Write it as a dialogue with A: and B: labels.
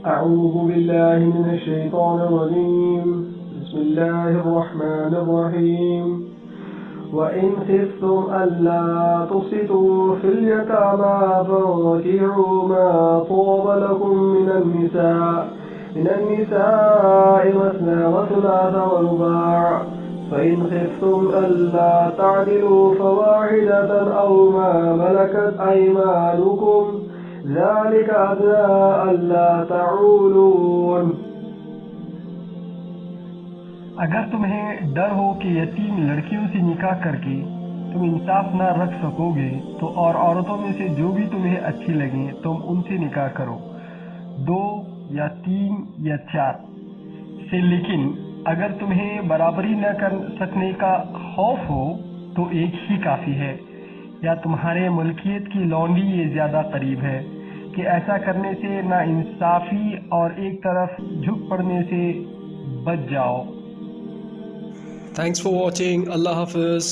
A: أعوذ بالله من الشيطان الرجيم بسم الله الرحمن الرحيم وإن خفتم ألا تقسطوا في اليتامى فانكحوا ما طاب لكم من النساء مثنى وثلاث ورباع فإن خفتم ألا تعدلوا فواحدة أو ما ملكت أيمانكم ذلك أدنى ألا تعولون।
B: अगर तुम्हें डर हो कि यतीम लड़कियों से निकाह करके तुम इंसाफ न रख सकोगे तो और औरतों में से जो भी तुम्हें अच्छी लगे तुम उनसे निकाह करो, 2 या 3 या 4 से। लेकिन अगर तुम्हें बराबरी न कर सकने का खौफ हो तो एक ही काफ़ी है, या तुम्हारे मुल्कियत की लौंडी ये ज़्यादा करीब है कि ऐसा करने से नाइंसाफ़ी और एक तरफ झुक पड़ने से बच जाओ।
C: Thanks for watching. Allah Hafiz.